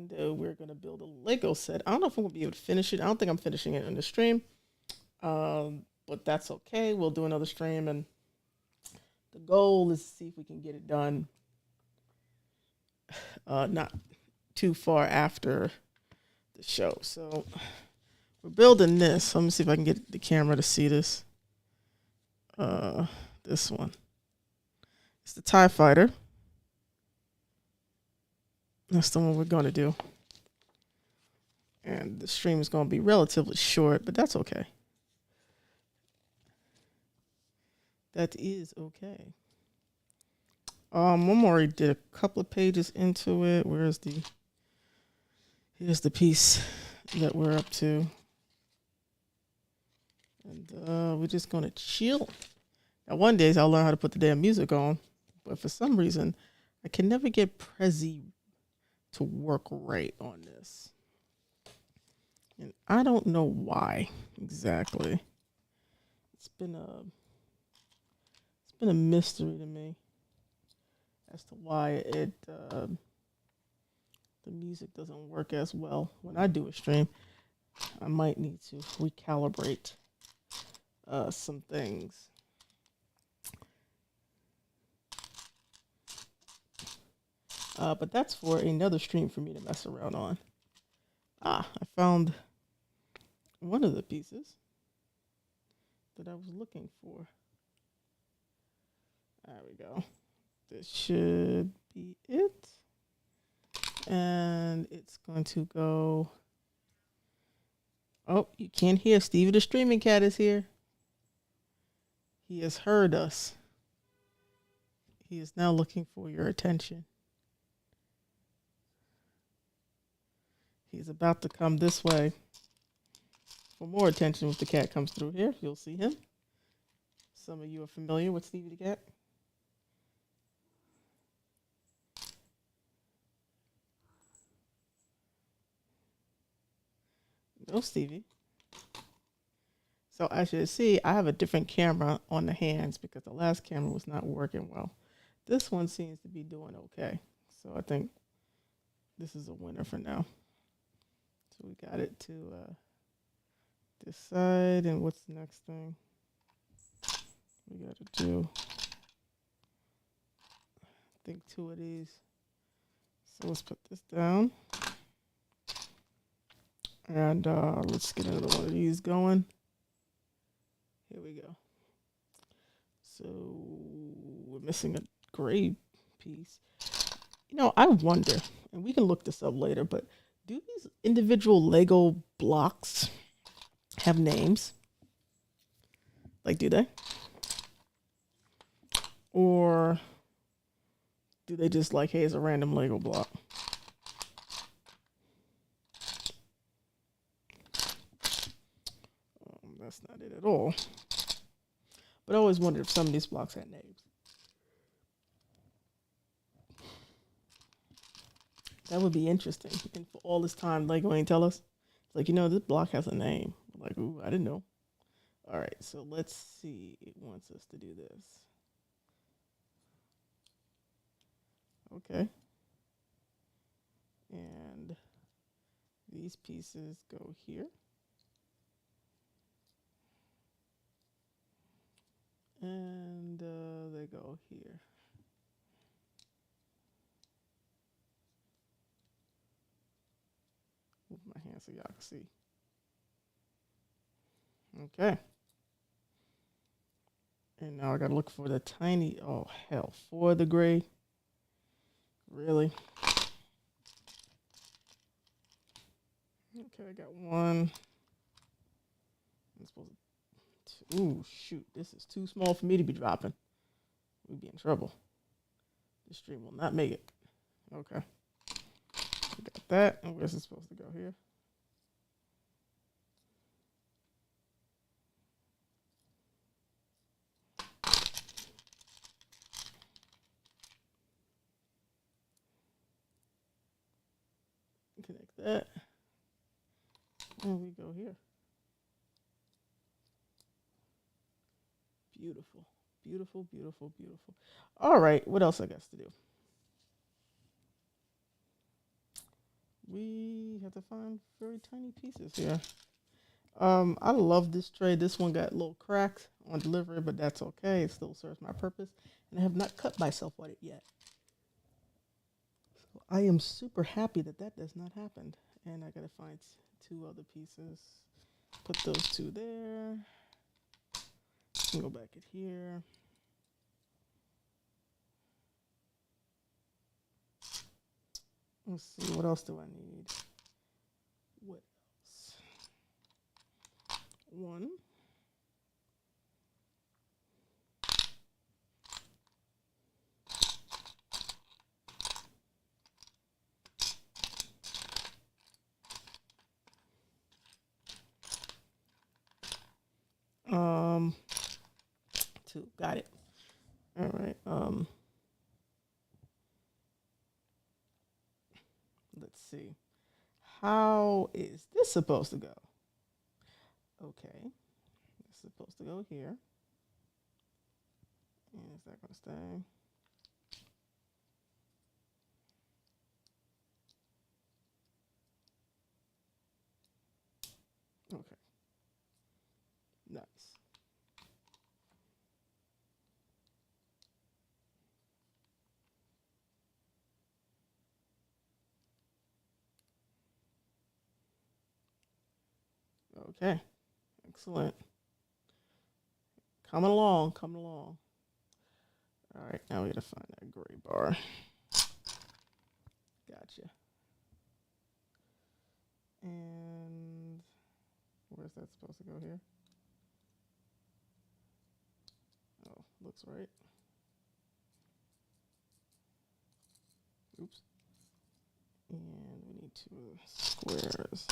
and we're gonna build a Lego set. I don't know if I'm gonna be able to finish it. I don't think I'm finishing it in the stream, but that's okay. We'll do another stream, and the goal is to see if we can get it done not too far after the show. So we're building this. Let me see if I can get the camera to see this. This one. It's the TIE Fighter. That's the one we're going to do. And the stream is going to be relatively short, but that's okay. That is okay. I'm already did a couple of pages into it. Here's the piece that we're up to. And we're just going to chill. Now, one day I'll learn how to put the damn music on, but for some reason, I can never get Prezi to work right on this. And I don't know why exactly. It's been a mystery to me as to why the music doesn't work as well when I do a stream. I might need to recalibrate some things. But that's for another stream for me to mess around on. I found one of the pieces that I was looking for. There we go. This should be it. And it's going to go. Oh, you can't hear Stevie the Streaming Cat is here. He has heard us. He is now looking for your attention. He's about to come this way for more attention. If the cat comes through here, you'll see him. Some of you are familiar with Stevie the Cat. No, Stevie. So as you see, I have a different camera on the hands because the last camera was not working well. This one seems to be doing okay. So I think this is a winner for now. So we got it to this side, and what's the next thing we got to do? I think 2 of these. So let's put this down. And let's get another one of these going. Here we go. So we're missing a gray piece. You know, I wonder, and we can look this up later, but do these individual Lego blocks have names? Like, do they? Or do they just like, hey, it's a random Lego block? That's not it at all. But I always wondered if some of these blocks had names. That would be interesting. And for all this time, Lego ain't tell us. It's like, you know, this block has a name. I'm like, ooh, I didn't know. All right, so let's see. It wants us to do this. Okay. And these pieces go here. And they go here. Move my hand so y'all can see. Okay. And now I gotta look for the tiny, oh hell, for the gray. Really? Okay, I got one. I'm supposed to, ooh, shoot, this is too small for me to be dropping. We'd be in trouble. This stream will not make it. Okay. We got that. And where's it supposed to go here? Connect that. And we go here. Beautiful. Beautiful, beautiful, beautiful. All right, what else I got to do? we have to find very tiny pieces here. I love this tray. This one got a little cracked on delivery, but that's okay. It still serves my purpose. And I have not cut myself on it yet. So I am super happy that that does not happen. And I gotta find two other pieces. Put those two there. Go back in here. Let's see, what else do I need? What else? One. Um, two. Got it. All right. Let's see. How is this supposed to go? Okay. It's supposed to go here. And is that going to stay? Okay. Nice. Okay. Excellent. Coming along, coming along. All right, now we gotta find that gray bar. Gotcha. And where's that supposed to go here? Oh, looks right. Oops. And we need two squares.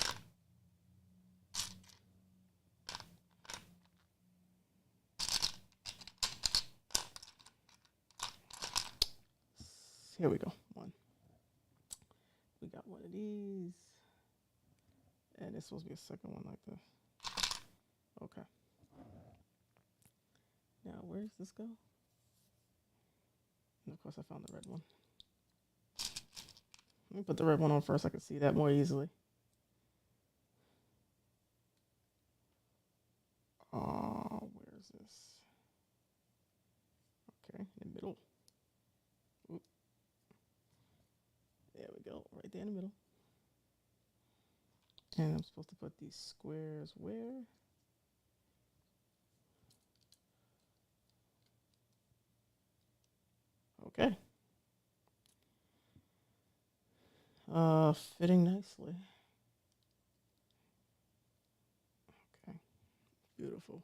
Here we go. One. We got one of these. And it's supposed to be a second one like this. Okay. Now, where does this go? And of course, I found the red one. Let me put the red one on first. I can see that more easily. Where is this? Okay, in the middle. Oop. There we go, right there in the middle. And I'm supposed to put these squares where? Okay. Fitting nicely. Okay, beautiful.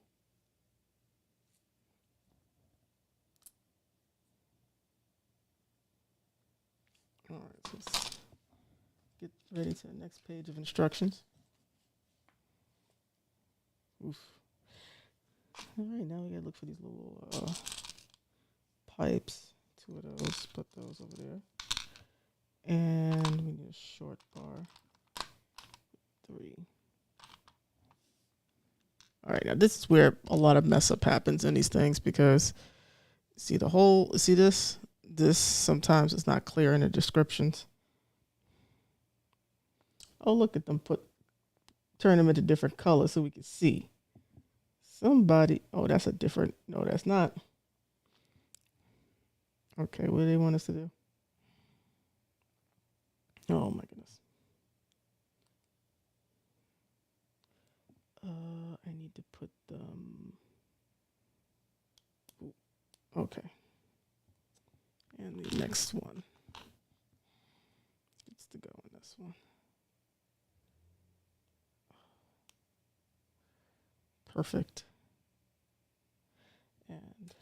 All right, so let's get ready to the next page of instructions. Oof. All right, now we gotta look for these little pipes. Two of those. Put those over there. And we need a short bar. 3. All right, now this is where a lot of mess up happens in these things because see the whole, see this? This sometimes is not clear in the descriptions. Oh, look at them turn them into different colors so we can see. Somebody, oh, that's a different, no, that's not. Okay, what do they want us to do? Oh my goodness. I need to put them. Ooh, okay. And the next one gets to go in this one. Perfect. And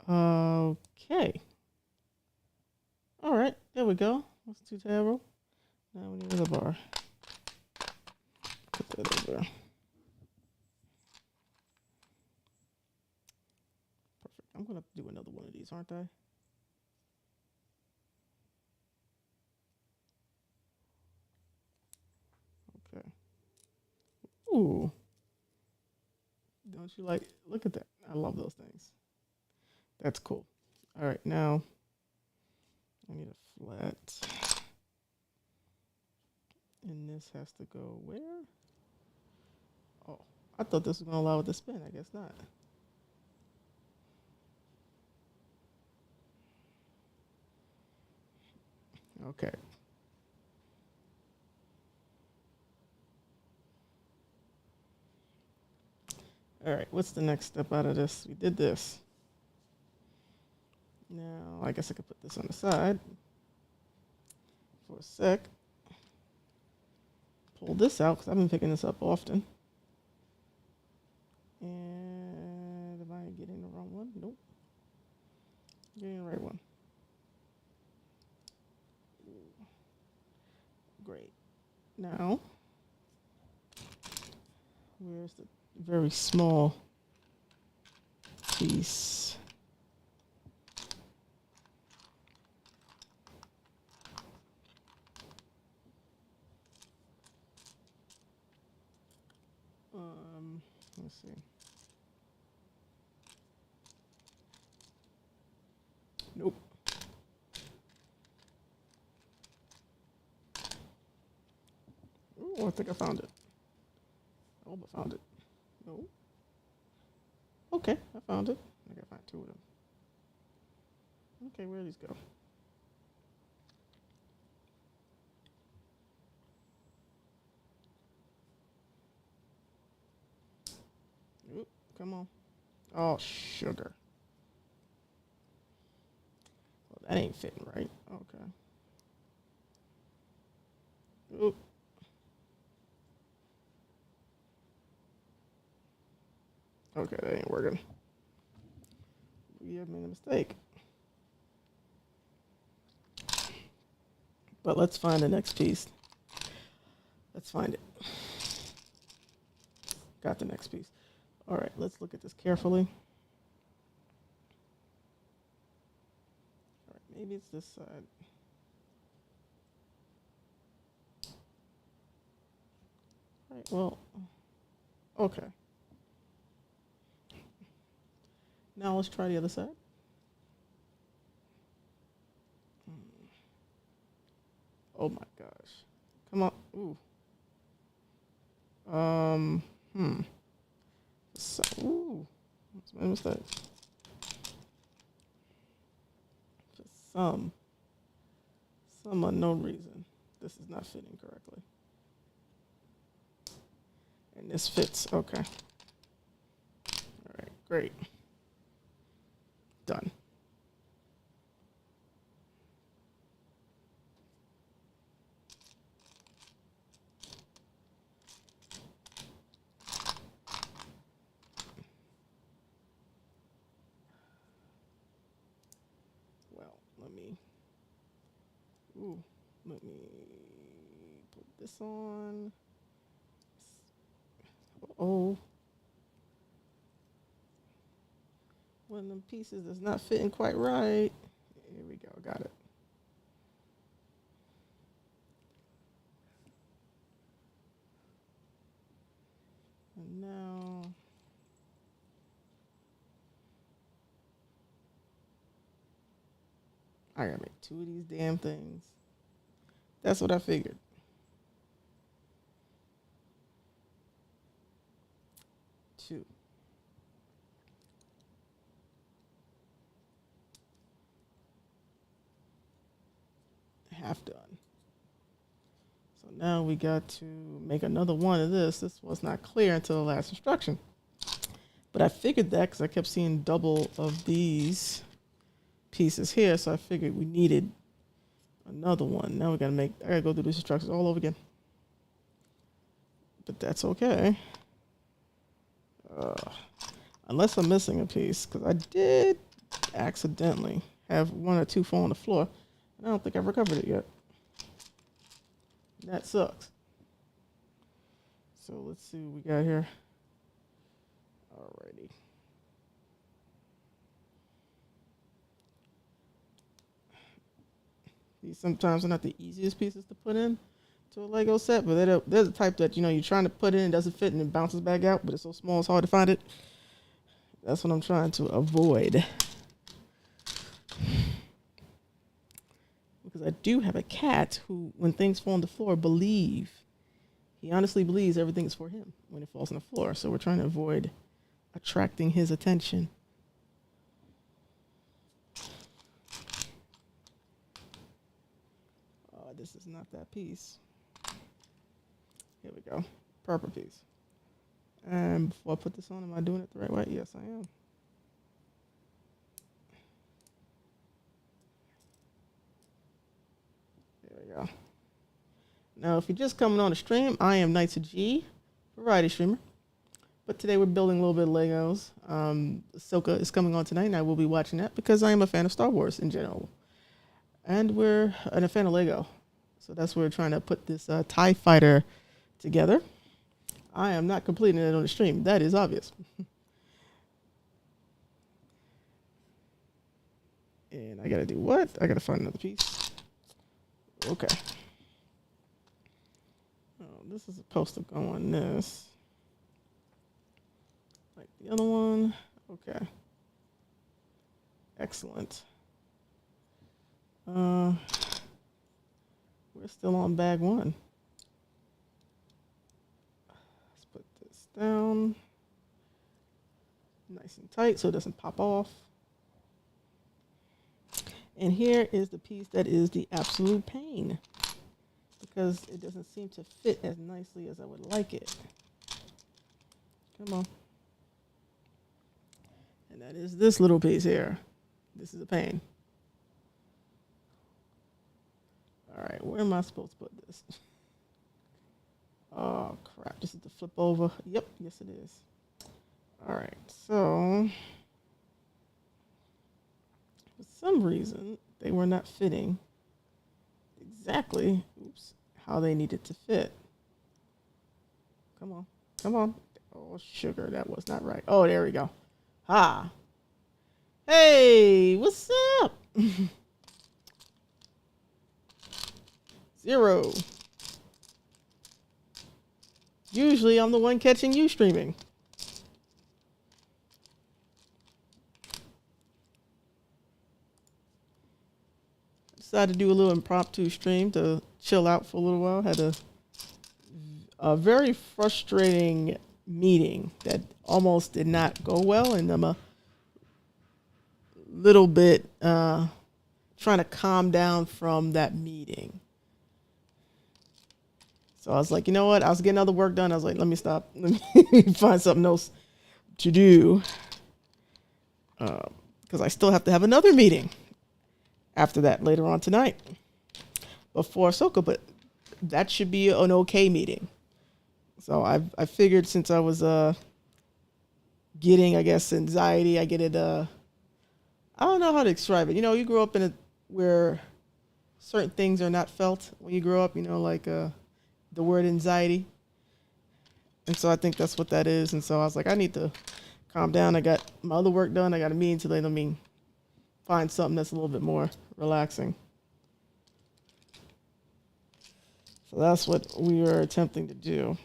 okay. All right, there we go. That's too terrible. Now we need another bar. Put that over there. Perfect. I'm gonna do another one of these, aren't I? Okay. Ooh. Don't you like? Look at that. I love those things. That's cool. All right, now I need a flat. And this has to go where? Oh, I thought this was going to allow it to spin. I guess not. Okay. All right, what's the next step out of this? We did this. Now, I guess I could put this on the side for a sec. Pull this out because I've been picking this up often. And am I getting the wrong one? Nope. Getting the right one. Great. Now, where's the very small piece? Let's see. Nope. Ooh, I think I found it. I hope I found it. No. Okay, I found it. I gotta find two of them. Okay, where do these go? Oop, come on. Oh, sugar. Well, that ain't fitting right. Okay. Oop. Okay, that ain't working. We have made a mistake. But let's find the next piece. Let's find it. Got the next piece. All right, let's look at this carefully. All right, maybe it's this side. All right, well, okay. Now let's try the other side. Oh my gosh. Come on. Ooh. So, ooh. That's my mistake. For some unknown reason, this is not fitting correctly. And this fits. Okay. All right. Great. Done. Well, let me put this on. Oh. One of them pieces that's not fitting quite right. Here we go. Got it. And now I gotta make two of these damn things. That's what I figured. Two. Half done. So now we got to make another one of this. This was not clear until the last instruction. But I figured that because I kept seeing double of these pieces here. So I figured we needed another one. Now we gotta I gotta go through these instructions all over again. But that's okay. Unless I'm missing a piece, because I did accidentally have one or two fall on the floor. And I don't think I've recovered it yet. That sucks. So let's see what we got here. Alrighty. These sometimes are not the easiest pieces to put in to a Lego set, but they're the type that, you're trying to put in, doesn't fit, and it bounces back out, but it's so small it's hard to find it. That's what I'm trying to avoid. because I do have a cat who, when things fall on the floor, he honestly believes everything is for him when it falls on the floor. So we're trying to avoid attracting his attention. This is not that piece. Here we go. Purple piece. And before I put this on, am I doing it the right way? Yes, I am. There we go. Now, if you're just coming on the stream, I am Knights of G, variety streamer. But today we're building a little bit of Legos. Ahsoka is coming on tonight, and I will be watching that because I am a fan of Star Wars in general. And we're a fan of Lego. So that's where we're trying to put this TIE fighter together. I am not completing it on the stream. That is obvious. And I got to do what? I got to find another piece. Okay. Oh, this is supposed to go on this. Like the other one. Okay. Excellent. We're still on bag one. Let's put this down nice and tight so it doesn't pop off. And here is the piece that is the absolute pain because it doesn't seem to fit as nicely as I would like it. Come on. And that is this little piece here. This is a pain. All right, where am I supposed to put this? Oh, crap. This is the flip over. Yep, yes it is. All right, so for some reason, they were not fitting exactly, how they needed to fit. Come on, come on. Oh, sugar, that was not right. Oh, there we go. Ha. Hey, what's up? 0. Usually I'm the one catching you streaming. Decided to do a little impromptu stream to chill out for a little while. Had a very frustrating meeting that almost did not go well, and I'm a little bit trying to calm down from that meeting. So I was like, you know what? I was getting other work done. I was like, let me stop. Let me find something else to do. Because I still have to have another meeting after that later on tonight before Ahsoka. But that should be an okay meeting. So I figured since I was getting, I guess, anxiety, I get it. I don't know how to describe it. You know, you grow up in a where certain things are not felt when you grow up. You know, like the word anxiety. And so I think that's what that is. And so I was like, I need to calm down. I got my other work done. I got a meeting today. Let me find something that's a little bit more relaxing. So that's what we are attempting to do.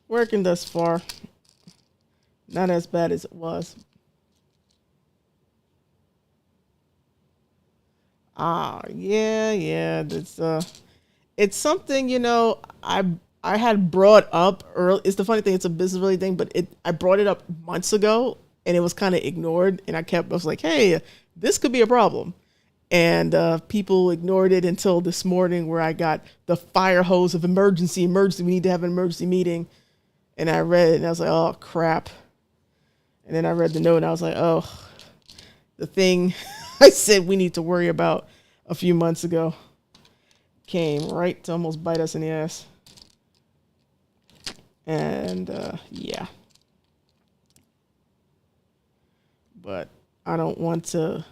Working thus far. Not as bad as it was. Yeah. It's something, you know, I had brought up early. It's the funny thing, it's a business related thing, but I brought it up months ago and it was kind of ignored. And I was like, hey, this could be a problem. And people ignored it until this morning where I got the fire hose of emergency. We need to have an emergency meeting. And I read it and I was like, oh, crap. And then I read the note and I was like, oh, the thing I said we need to worry about a few months ago came right to almost bite us in the ass. And yeah. But I don't want to.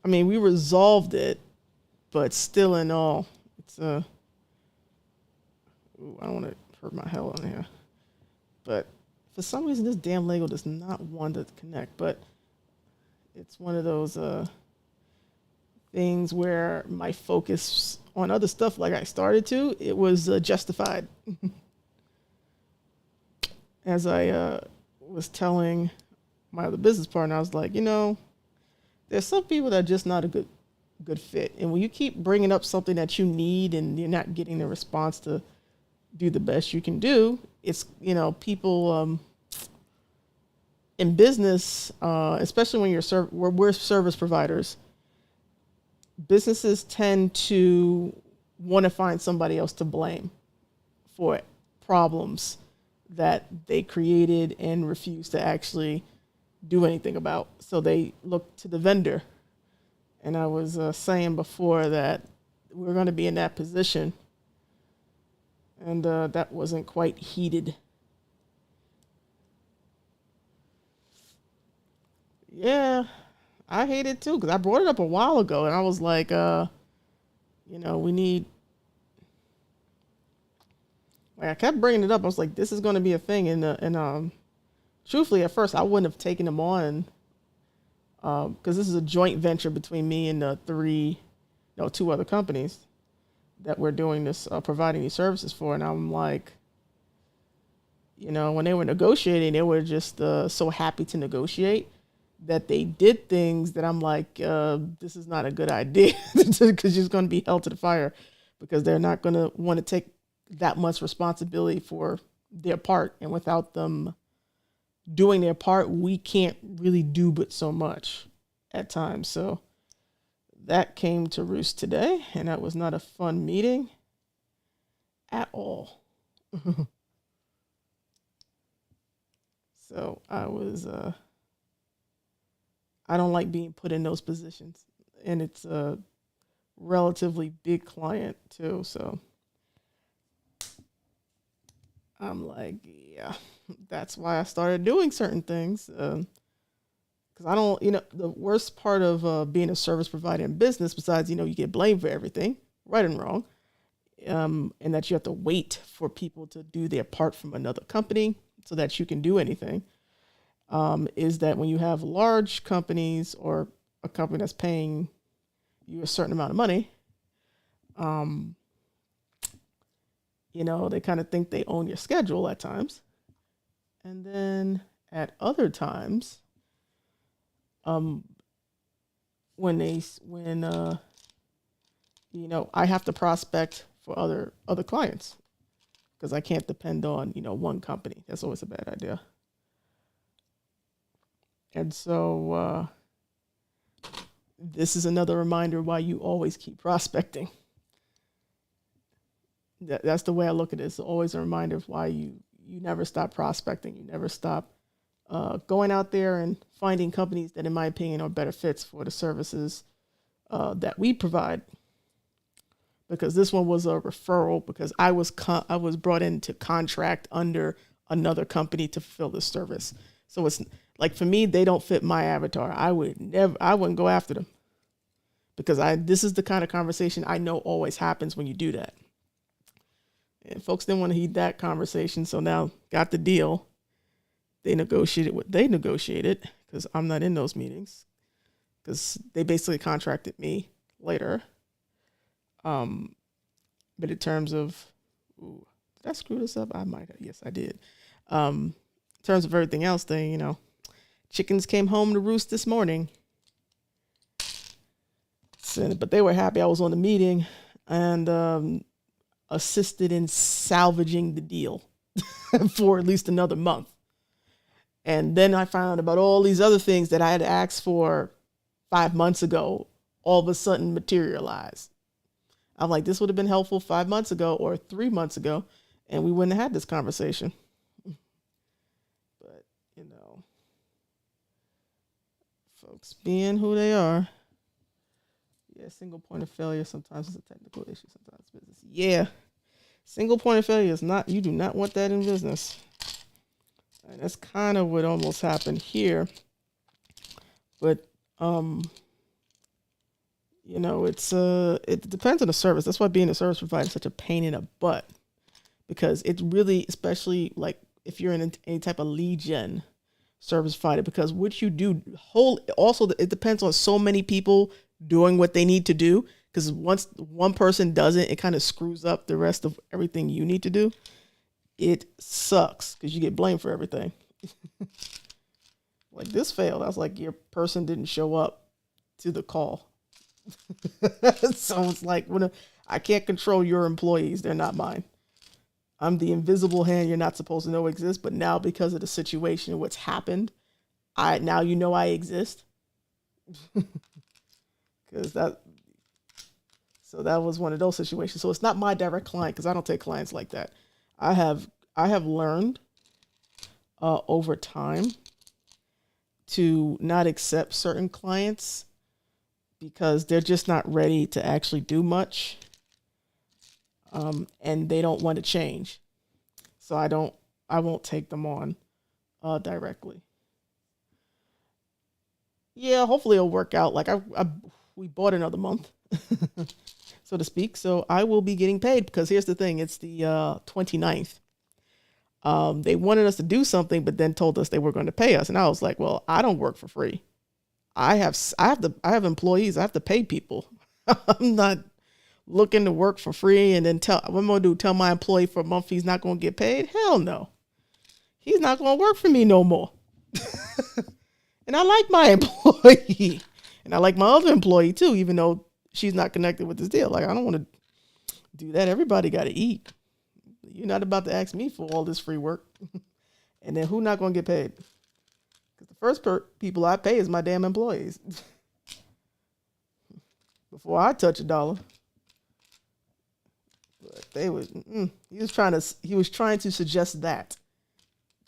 I mean, we resolved it, but still in all, it's I don't want to hurt my hell on here. But for some reason, this damn Lego does not want to connect. But it's one of those things where my focus on other stuff, like I started to, it was justified. As I was telling my other business partner, I was like, you know, There's some people that are just not a good fit. And when you keep bringing up something that you need and you're not getting the response to do the best you can do, it's, people in business, especially when we're service providers, businesses tend to want to find somebody else to blame for problems that they created and refuse to actually do anything about. So they look to the vendor. And I was saying before that we're going to be in that position, and that wasn't quite heated. Yeah, I hate it too because I brought it up a while ago, and I was like, we need. Like I kept bringing it up. I was like, this is going to be a thing, and truthfully, at first I wouldn't have taken them on because this is a joint venture between me and two other companies that we're doing this, providing these services for. And I'm like, when they were negotiating, they were just so happy to negotiate that they did things that I'm like, this is not a good idea because you're going to be held to the fire because they're not going to want to take that much responsibility for their part. And without them doing their part, we can't really do but so much at times. So that came to roost today, and that was not a fun meeting at all. So I don't like being put in those positions, and it's a relatively big client too. So I'm like, yeah, that's why I started doing certain things. Because I don't, the worst part of being a service provider in business, besides, you get blamed for everything, right and wrong, and that you have to wait for people to do their part from another company so that you can do anything, is that when you have large companies or a company that's paying you a certain amount of money, they kind of think they own your schedule at times. And then at other times, when I have to prospect for other clients because I can't depend on, one company. That's always a bad idea. And so this is another reminder why you always keep prospecting. That's the way I look at it. It's always a reminder of why you never stop prospecting. You never stop going out there and finding companies that, in my opinion, are better fits for the services that we provide. Because this one was a referral because I was brought in to contract under another company to fulfill this service. So it's like, for me, they don't fit my avatar. I wouldn't go after them because this is the kind of conversation I know always happens when you do that. And folks didn't want to heed that conversation, so now got the deal. They negotiated what they negotiated because I'm not in those meetings because they basically contracted me later. But in terms of, did I screw this up? I might have. Yes, I did. In terms of everything else, chickens came home to roost this morning. So, but they were happy I was on the meeting and assisted in salvaging the deal for at least another month. And then I found out about all these other things that I had asked for 5 months ago, all of a sudden materialized. I'm like, this would have been helpful 5 months ago or 3 months ago, and we wouldn't have had this conversation. But, folks being who they are. Yeah, single point of failure. Sometimes it's a technical issue. Sometimes it's business. Yeah. Single point of failure is not, you do not want that in business. And that's kind of what almost happened here. But, it depends on the service. That's why being a service provider is such a pain in the butt. Because it really, especially like if you're in any type of lead gen service provider, because what you do also, it depends on so many people doing what they need to do. Because once one person doesn't, it kind of screws up the rest of everything you need to do. It sucks because you get blamed for everything. Like this failed. I was like, your person didn't show up to the call. So it's like, I can't control your employees. They're not mine. I'm the invisible hand you're not supposed to know exists. But now because of the situation and what's happened, now you know I exist. Because that was one of those situations. So it's not my direct client because I don't take clients like that. I have learned over time to not accept certain clients because they're just not ready to actually do much, and they don't want to change. So I won't take them on directly. Yeah, hopefully it'll work out. Like we bought another month, so to speak. So I will be getting paid because here's the thing: it's the 29th. They wanted us to do something, but then told us they were going to pay us, and I was like, "Well, I don't work for free. I have employees. I have to pay people. I'm not looking to work for free and then what I'm going to do? Tell my employee for a month he's not going to get paid? Hell no. He's not going to work for me no more." And I like my employee, and I like my other employee too, even though she's not connected with this deal. Like, I don't want to do that. Everybody got to eat. You're not about to ask me for all this free work. And then who not going to get paid? Because the first people I pay is my damn employees. Before I touch a dollar. But they was he was trying to suggest that.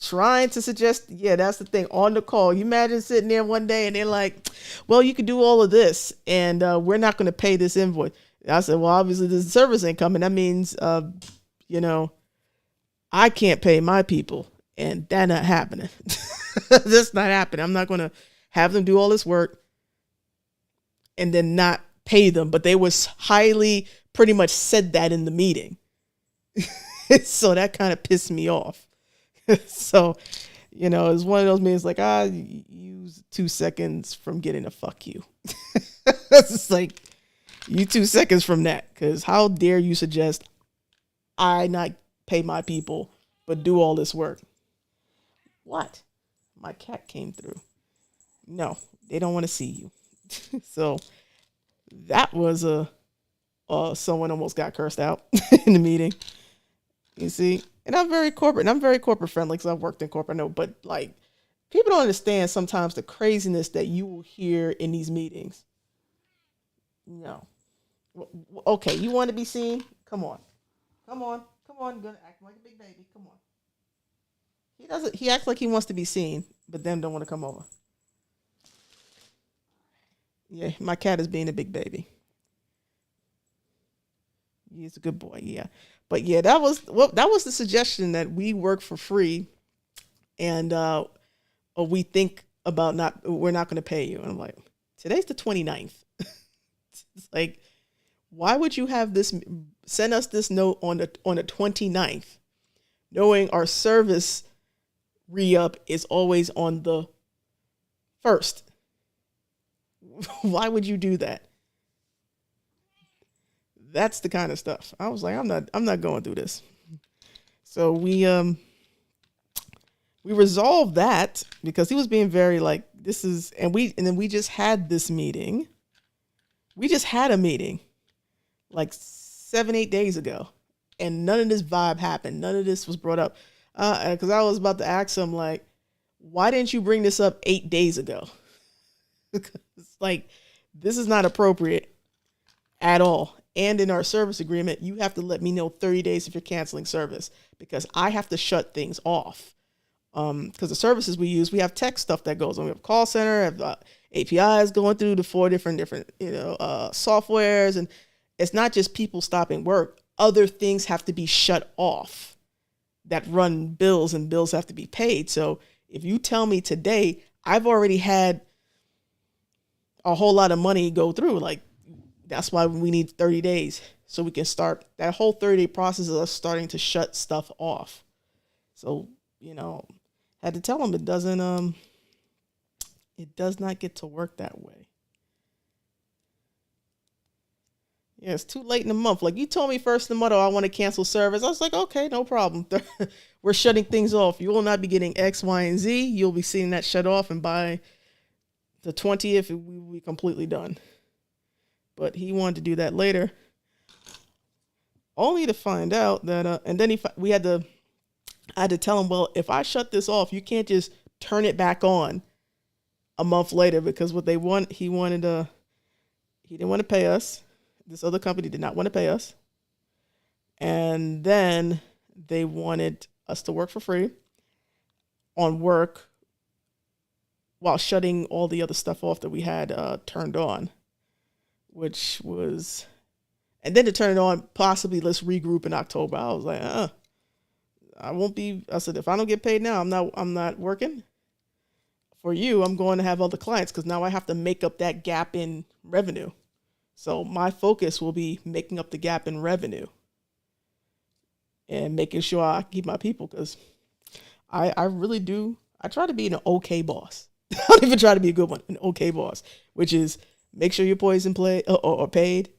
Yeah, that's the thing. On the call. You imagine sitting there one day and they're like, "Well, you can do all of this and we're not going to pay this invoice." I said, "Well, obviously the service ain't coming. That means I can't pay my people, and that not happening." That's not happening. I'm not going to have them do all this work and then not pay them. But they was pretty much said that in the meeting. So that kind of pissed me off. So, it's one of those meetings like, use 2 seconds from getting a fuck you. It's just like, you 2 seconds from that. Because how dare you suggest I not pay my people, but do all this work? What? My cat came through. No, they don't want to see you. So that was someone almost got cursed out in the meeting. You see, and I'm very corporate. And I'm very corporate friendly because I've worked in corporate. I know, but like, people don't understand sometimes the craziness that you will hear in these meetings. No. Okay, you want to be seen? Come on. You're gonna act like a big baby. Come on. He acts like he wants to be seen, but then don't want to come over. Yeah, my cat is being a big baby. He's a good boy, yeah. But yeah, that was the suggestion, that we work for free, and we think about we're not going to pay you. And I'm like, today's the 29th. It's like, why would you have send us this note on the 29th, knowing our service re-up is always on the 1st? Why would you do that? That's the kind of stuff. I was like, I'm not going through this. So we resolved that because he was being very like, and then we just had this meeting. We just had a meeting like 7-8 days ago, and none of this vibe happened. None of this was brought up. Because I was about to ask him, like, why didn't you bring this up 8 days ago? Because, like, this is not appropriate at all. And in our service agreement, you have to let me know 30 days if you're canceling service, because I have to shut things off. Because the services we use, we have tech stuff that goes on. We have call center, have APIs going through the 4 different softwares, and it's not just people stopping work. Other things have to be shut off that run bills, and bills have to be paid. So if you tell me today, I've already had a whole lot of money go through. Like, that's why we need 30 days so we can start that whole 30-day process of us starting to shut stuff off. So, had to tell him it does not get to work that way. Yeah, it's too late in the month. Like, you told me first of the month, I want to cancel service. I was like, okay, no problem. We're shutting things off. You will not be getting X, Y, and Z. You'll be seeing that shut off, and by the 20th, we will be completely done. But he wanted to do that later, only to find out that, and then I had to tell him, well, if I shut this off, you can't just turn it back on a month later, because what he didn't want to pay us. This other company did not want to pay us. And then they wanted us to work for free on work while shutting all the other stuff off that we had turned on, which was, and then to turn it on, possibly let's regroup in October. I was like, I said, if I don't get paid now, I'm not working for you. I'm going to have other clients, because now I have to make up that gap in revenue. So my focus will be making up the gap in revenue and making sure I keep my people, because I really do. I try to be an okay boss. I don't even try to be a good one, an okay boss, which is make sure your employees are paid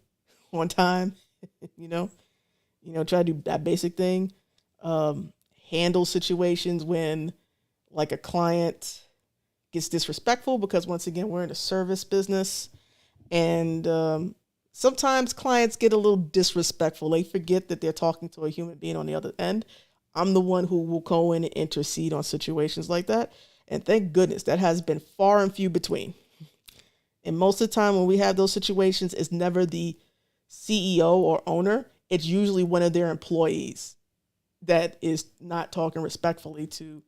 on time. Try to do that basic thing. Handle situations when, like, a client gets disrespectful, because once again, we're in a service business, and sometimes clients get a little disrespectful. They forget that they're talking to a human being on the other end. I'm the one who will go in and intercede on situations like that. And thank goodness that has been far and few between. And most of the time when we have those situations, it's never the CEO or owner. It's usually one of their employees that is not talking respectfully to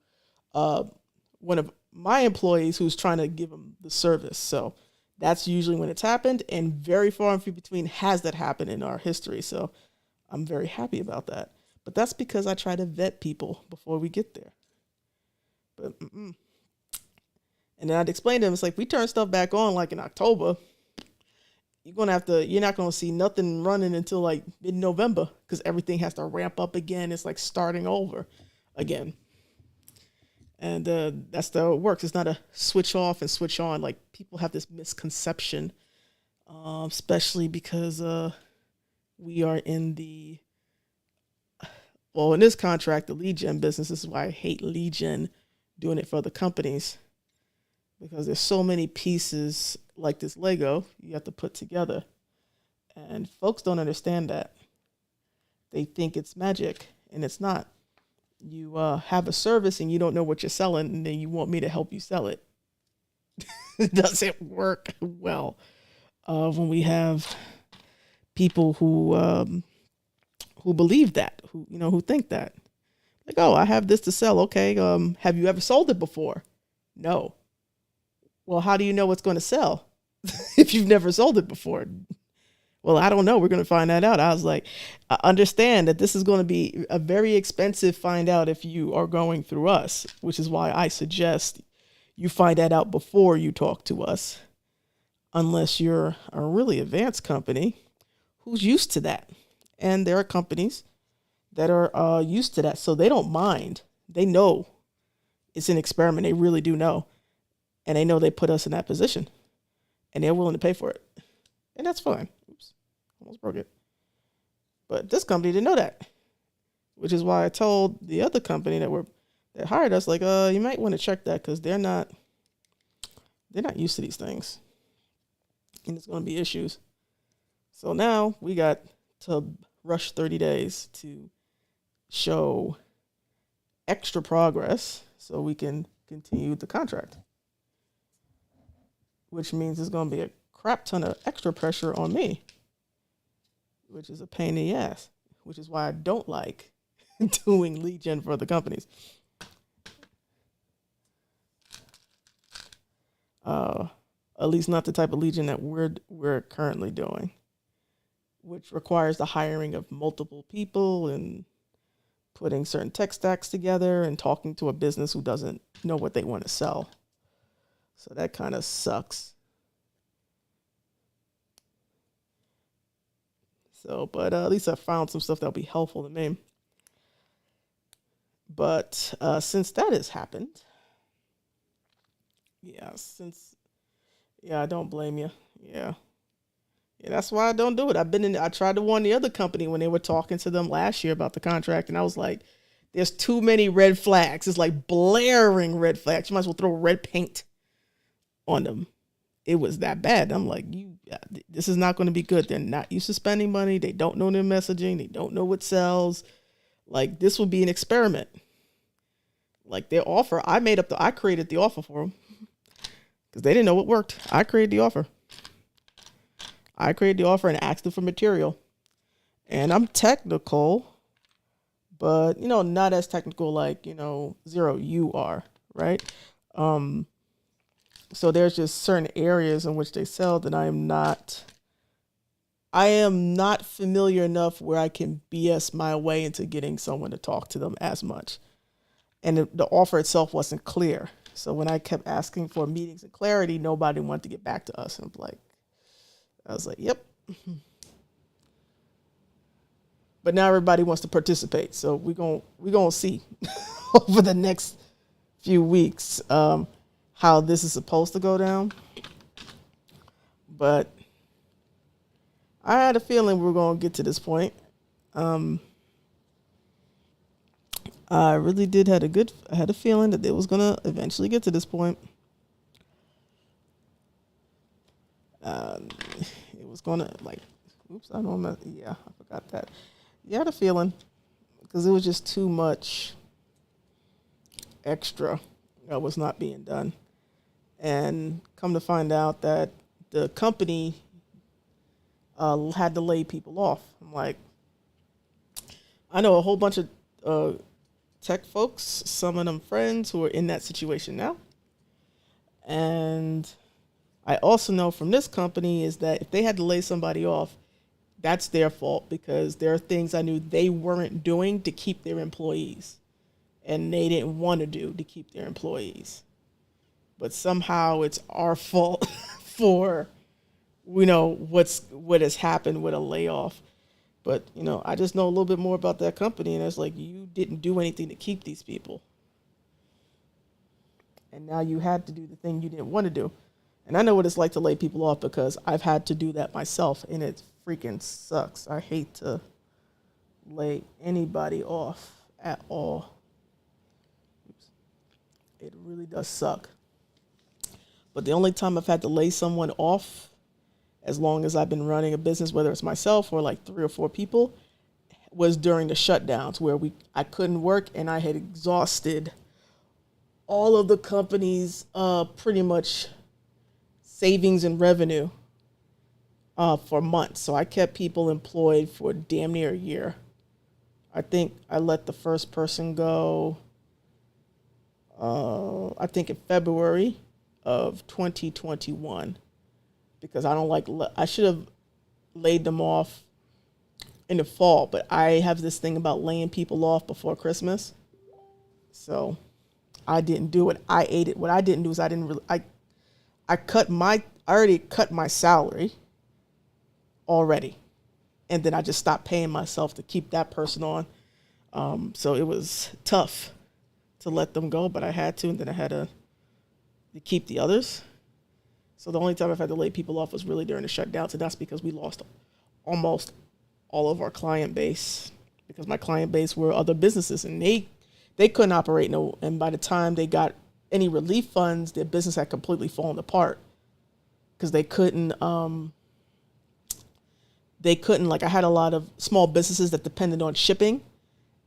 one of my employees who's trying to give them the service. So that's usually when it's happened, and very far and few between has that happened in our history. So I'm very happy about that. But that's because I try to vet people before we get there. But and then I'd explain to them, it's like, we turn stuff back on like in October. You're not going to see nothing running until like mid-November, because everything has to ramp up again. It's like starting over again. And that's how it works. It's not a switch off and switch on. Like, people have this misconception, especially because we are in in this contract, the lead gen business. This is why I hate lead gen doing it for other companies, because there's so many pieces like this Lego you have to put together. And folks don't understand that. They think it's magic, and it's not. You have a service and you don't know what you're selling, and then you want me to help you sell it. It doesn't work well when we have people who believe that, who think that. Like, oh, I have this to sell. Okay, have you ever sold it before? No. Well, how do you know what's going to sell if you've never sold it before? Well, I don't know. We're going to find that out. I was like, I understand that this is going to be a very expensive find out if you are going through us, which is why I suggest you find that out before you talk to us, unless you're a really advanced company who's used to that. And there are companies that are used to that, so they don't mind. They know it's an experiment. They really do know. And they know they put us in that position, and they're willing to pay for it. And that's fine. Oops, almost broke it. But this company didn't know that, which is why I told the other company that hired us, like, you might want to check that, because they're not used to these things, and it's going to be issues. So now we got to rush 30 days to show extra progress so we can continue the contract, which means there's going to be a crap ton of extra pressure on me, which is a pain in the ass, which is why I don't like doing lead gen for other companies. At least not the type of lead gen that we're currently doing, which requires the hiring of multiple people and putting certain tech stacks together and talking to a business who doesn't know what they want to sell. So that kind of sucks. So, but at least I found some stuff that'll be helpful to me. But since that has happened, I don't blame you. Yeah, that's why I don't do it. I tried to warn the other company when they were talking to them last year about the contract, and I was like, there's too many red flags. It's like blaring red flags. You might as well throw red paint on them. it was that bad. I'm like, this is not going to be good. They're not used to spending money. They don't know their messaging. They don't know what sells. Like, this will be an experiment. Like, their offer, I created the offer for them because they didn't know what worked. I created the offer. And asked them for material. And I'm technical, but, not as technical like, Zero, you are, right? So there's just certain areas in which they sell that I am not familiar enough where I can BS my way into getting someone to talk to them as much. And the offer itself wasn't clear. So when I kept asking for meetings and clarity, nobody wanted to get back to us. And I was like, yep. But now everybody wants to participate. So we're gonna see over the next few weeks how this is supposed to go down. But I had a feeling we were going to get to this point. I really did I had a feeling that it was going to eventually get to this point. It was going to I forgot that. You had a feeling because it was just too much extra that was not being done. And come to find out that the company had to lay people off. I'm like, I know a whole bunch of tech folks, some of them friends who are in that situation now. And I also know from this company is that if they had to lay somebody off, that's their fault because there are things I knew they weren't doing to keep their employees. And they didn't want to do to keep their employees. But somehow it's our fault for, what has happened with a layoff. But, I just know a little bit more about that company, and it's like, you didn't do anything to keep these people. And now you had to do the thing you didn't want to do. And I know what it's like to lay people off because I've had to do that myself, and it freaking sucks. I hate to lay anybody off at all. It really does suck. But the only time I've had to lay someone off, as long as I've been running a business, whether it's myself or like 3 or 4 people, was during the shutdowns where I couldn't work and I had exhausted all of the company's pretty much savings and revenue for months. So I kept people employed for damn near a year. I think I let the first person go, I think in February of 2021. Because I should have laid them off in the fall, but I have this thing about laying people off before Christmas. So I didn't do it. I ate it. What I didn't do is I already cut my salary already. And then I just stopped paying myself to keep that person on. So it was tough to let them go, but I had to, and then I had to keep the others. So the only time I've had to lay people off was really during the shutdown. So that's because we lost almost all of our client base because my client base were other businesses and they couldn't operate. And by the time they got any relief funds, their business had completely fallen apart because they couldn't, I had a lot of small businesses that depended on shipping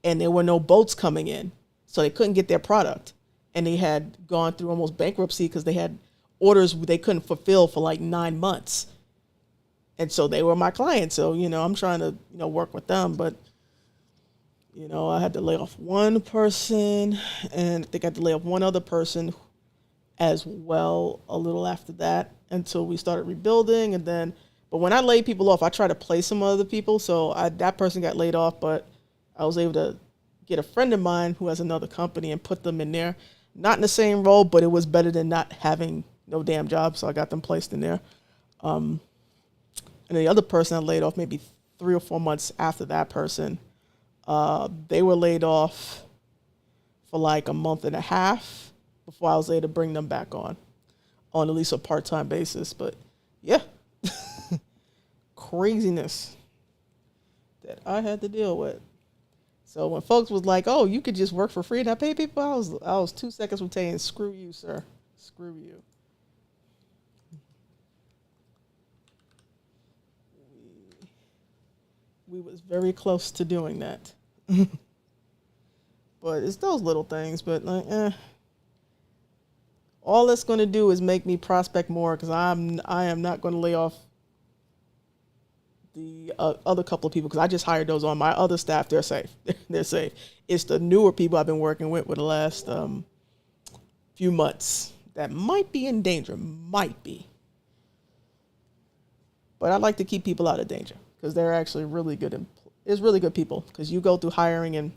and there were no boats coming in. So they couldn't get their product. And they had gone through almost bankruptcy because they had orders they couldn't fulfill for like 9 months. And so they were my clients. So, I'm trying to, work with them. But, I had to lay off one person and I think I had to lay off one other person as well a little after that until we started rebuilding. But when I laid people off, I tried to place some other people. So that person got laid off, but I was able to get a friend of mine who has another company and put them in there. Not in the same role, but it was better than not having no damn job, so I got them placed in there. And the other person I laid off maybe 3 or 4 months after that person. They were laid off for like a month and a half before I was able to bring them back on at least a part-time basis. But yeah, craziness that I had to deal with. So when folks was like, "Oh, you could just work for free and not pay people," I was 2 seconds from saying, "Screw you, sir. Screw you." we was very close to doing that. But it's those little things. But like, all that's going to do is make me prospect more because I am not going to lay off the other couple of people because I just hired those on. My other staff, they're safe. They're safe. It's the newer people I've been working with the last few months that might be in danger. Might be. But I like to keep people out of danger because they're actually really good. It's really good people because you go through hiring and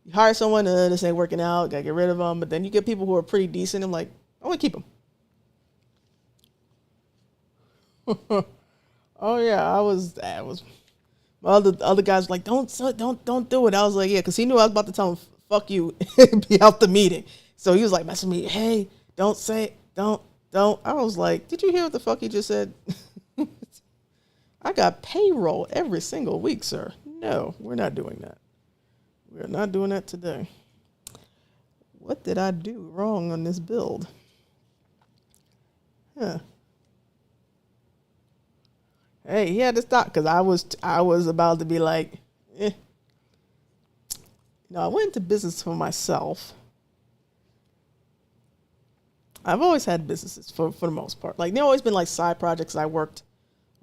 you hire someone, this ain't working out, gotta get rid of them. But then you get people who are pretty decent. I'm like, I want to keep them. Oh yeah, I was. My other guys were like, don't do it. I was like, yeah, because he knew I was about to tell him, fuck you, and be out the meeting. So he was like messing me, hey, don't say it, don't. I was like, did you hear what the fuck he just said? I got payroll every single week, sir. No, we're not doing that. We're not doing that today. What did I do wrong on this build? Huh. Hey, he had to stop because I was about to be like, I went into business for myself. I've always had businesses for the most part. Like, they've always been like side projects. I worked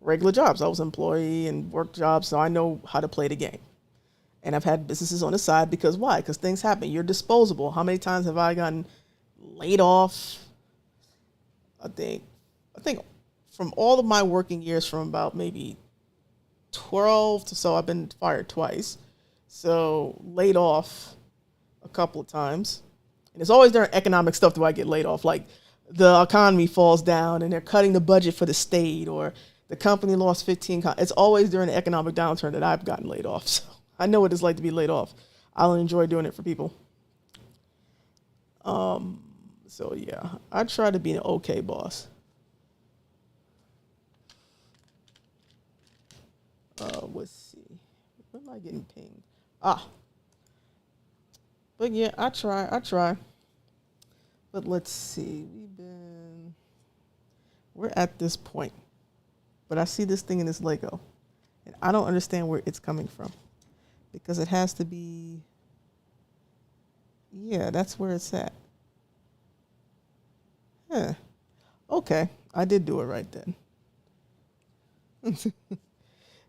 regular jobs. I was an employee and worked jobs, so I know how to play the game. And I've had businesses on the side because why? Because things happen. You're disposable. How many times have I gotten laid off? I think from all of my working years, from about maybe 12 to so, I've been fired twice. So laid off a couple of times. And it's always during economic stuff do I get laid off. Like the economy falls down and they're cutting the budget for the state, or the company lost 15. It's always during the economic downturn that I've gotten laid off. So I know what it's like to be laid off. I'll enjoy doing it for people. So yeah, I try to be an okay boss. Let's see. When am I getting pinged? But yeah, I try. But let's see. We're at this point. But I see this thing in this Lego. And I don't understand where it's coming from. Because it has to be, yeah, that's where it's at. Huh. Okay, I did do it right then.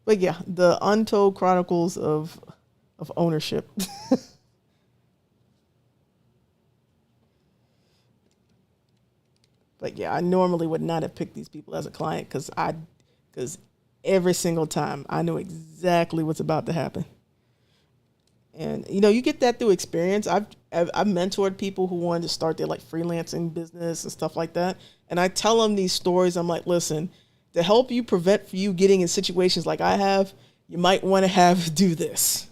But yeah, the untold chronicles of ownership. But yeah, I normally would not have picked these people as a client because every single time I knew exactly what's about to happen. And you get that through experience. I've mentored people who wanted to start their like freelancing business and stuff like that. And I tell them these stories. I'm like, listen, to help you prevent you getting in situations like I have, you might want to do this.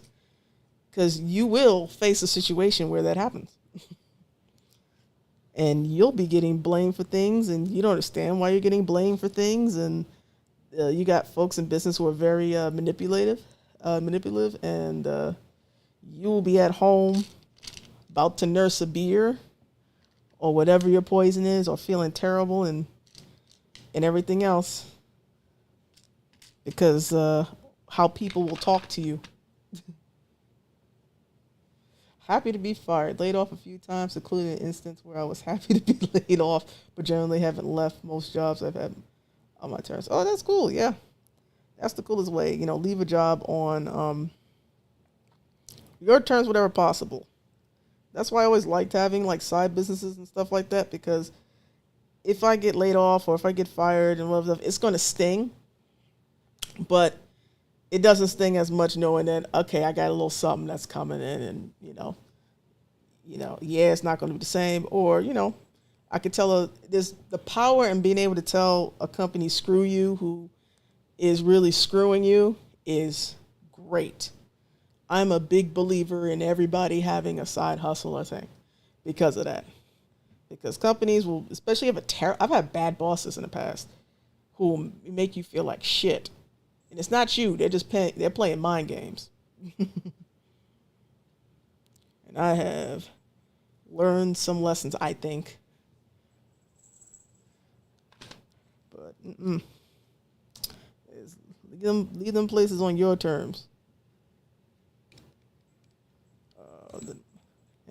Because you will face a situation where that happens. And you'll be getting blamed for things, and you don't understand why you're getting blamed for things. And you got folks in business who are very manipulative, and you will be at home about to nurse a beer or whatever your poison is, or feeling terrible and everything else because how people will talk to you. Happy to be fired. Laid off a few times, including an instance where I was happy to be laid off, but generally haven't left most jobs I've had on my terms. Oh, that's cool. Yeah. That's the coolest way. Leave a job on your terms, whatever possible. That's why I always liked having like side businesses and stuff like that, because if I get laid off or if I get fired and whatever, it's going to sting. But it doesn't sting as much knowing that, okay, I got a little something that's coming in, and yeah, it's not going to be the same. Or, I could tell there's the power in being able to tell a company, screw you, who is really screwing you, is great. I'm a big believer in everybody having a side hustle, I think, because of that. Because companies will, especially I've had bad bosses in the past who make you feel like shit. And it's not you. They're playing mind games. And I have learned some lessons, I think. But leave them places on your terms.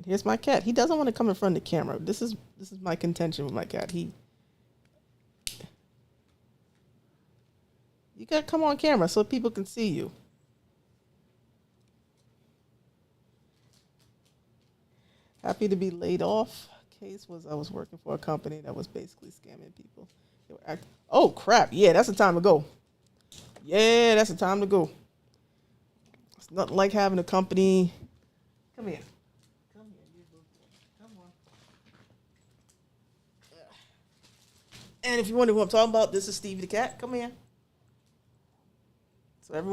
Here's my cat. He doesn't want to come in front of the camera. This is my contention with my cat. You gotta come on camera so people can see you. Happy to be laid off. Case was I was working for a company that was basically scamming people. They were oh crap! Yeah, that's the time to go. Yeah, that's the time to go. It's nothing like having a company. Come here. Come here, you little boy. Come on. And if you wonder who I'm talking about, this is Stevie the cat. Come here.